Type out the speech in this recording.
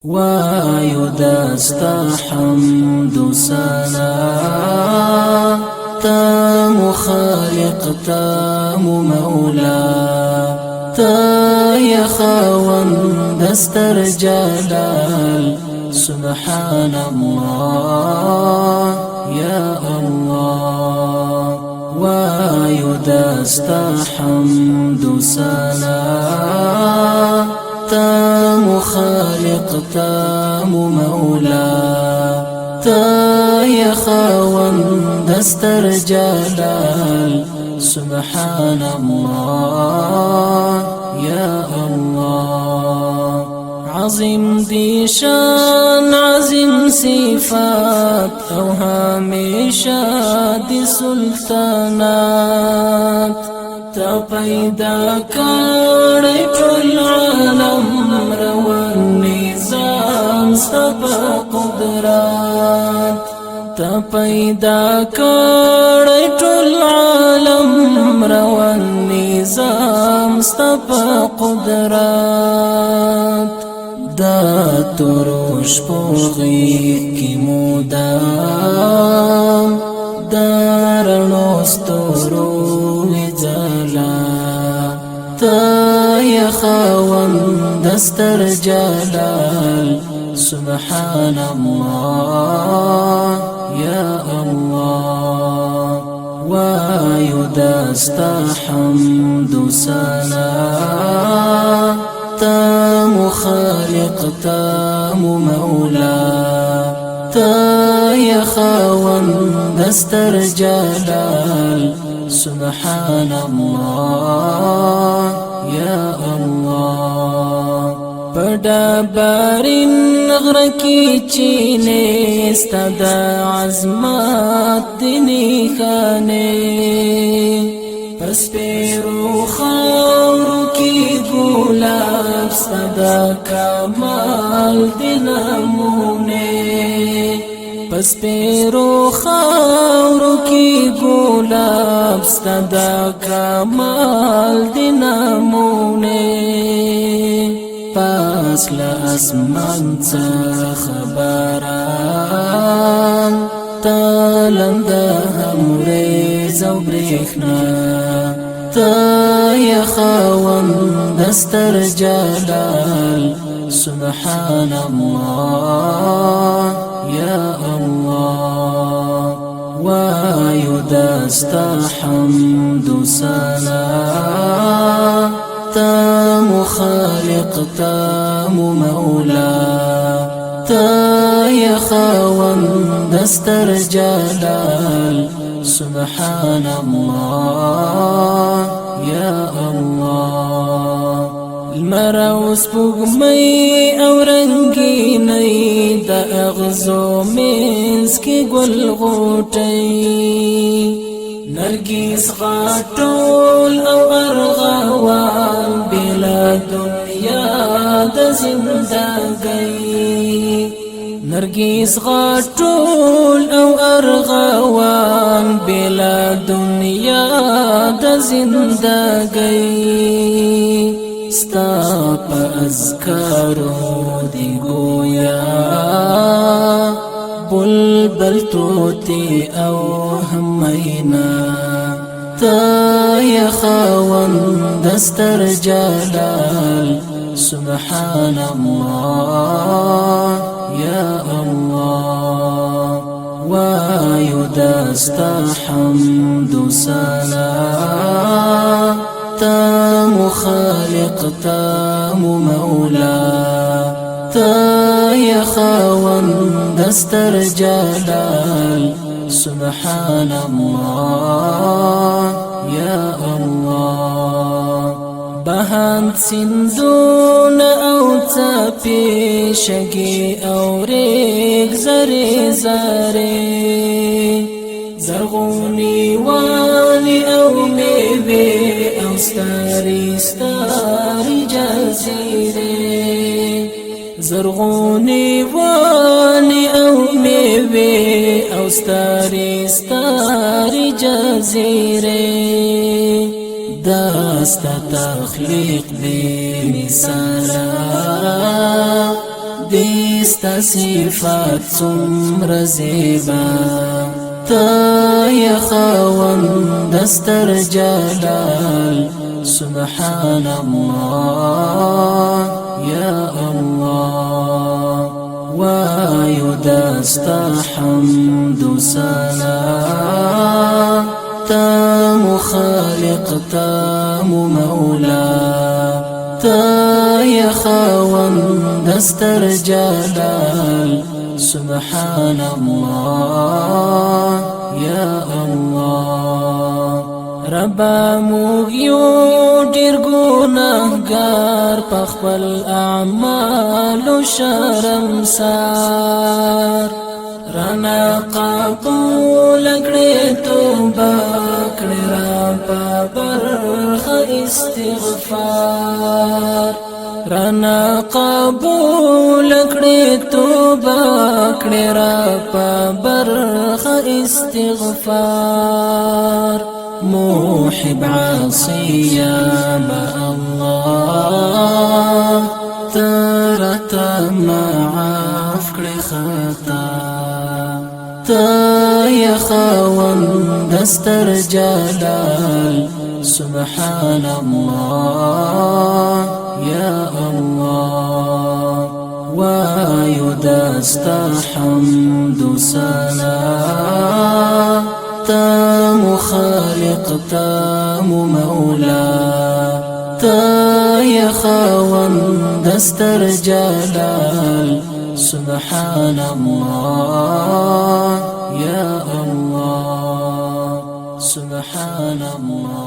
وایو دستا حمد سنا تا مخالق تا مولا تا یا خاوند دستر جلال سبحان الله یا الله وایو دستا حمد سنا تا مخالق تا مولا تا یا خاوند دستر جلال سبحان الله یا الله عظیم دی شان عظیم صفات او همیشه دی سلطانات تا پیدا کړی ټول عالم روان نظام ستا په قدرت تا پیدا کړی ټول عالم روان نظام ستا په قدرت دا تروش پوغی کی مودام دا رڼو ستورو وځلا تا یا خاوند دستر جلال سبحان الله یا الله وایو دستا حمد سنا تا مخالق تا مولا تا یا خاوند دستر جلال سبحان الله یا الله پڑا بارین غرکی چینے استدا عظمت دنی خانے پس پیرو خاورو کی گلاب استدا کمال دنمونے پس پیرو خاورو کی گلاب استدا کمال دنمونے پاس لاسمان خبران تالند همریز و بریخنا تا یا خاوند دستر جلال سبحان الله یا الله وایو دستا حمد سنا تا مخالق تا مولا تا یا خاوند دستر جلال سبحان الله یا الله المرا سپوږمۍ او رنگینۍ د اغزو منځ کې ګل غوټۍ نرگس غاټول او ارغوان بلا دنیا د زندګۍ نرگس غاټول او ارغوان بلا دنیا د زندګۍ ستا په اذکارو دی گویا بلبل توتی او همینا تا یا خاوند دستر جلال سبحان الله یا الله وایو دستا حمد سنا تا مخالق تا مولا تا یا خاوند دستر جلال سبحان الله یا الله بهاند سندون او څپې شګې او ریګ زرې زرې زرغونی وانی او میوه او ستاری ستاری جزیره زرغونی وانی او میوه او ستاری ستاری جزیره داستا تخلیق بی مثالا دیستا صفات څومره زیبا تا یا خاوند دستر جلال سبحان الله یا الله وایو دستا حمد سنا تام خالق تام مولا تا یا خاوند دستر جلال سبحان الله یا الله ربا موږ یو ډیر ګناهګار په خپل اعمالو شرمسار رانا قبول کړې توبه کړې را په برخه استغفار رانا قبول کړې توبه کړې را په برخه استغفار محب عصيا ما الله ترتا معاف کړې خطا تا یا خاوند دستر جلال سبحان الله یا الله وایو دستا حمد سنا تام خالق تام مولا تا یا خاوند دستر جلال سبحان الله یا الله سبحان الله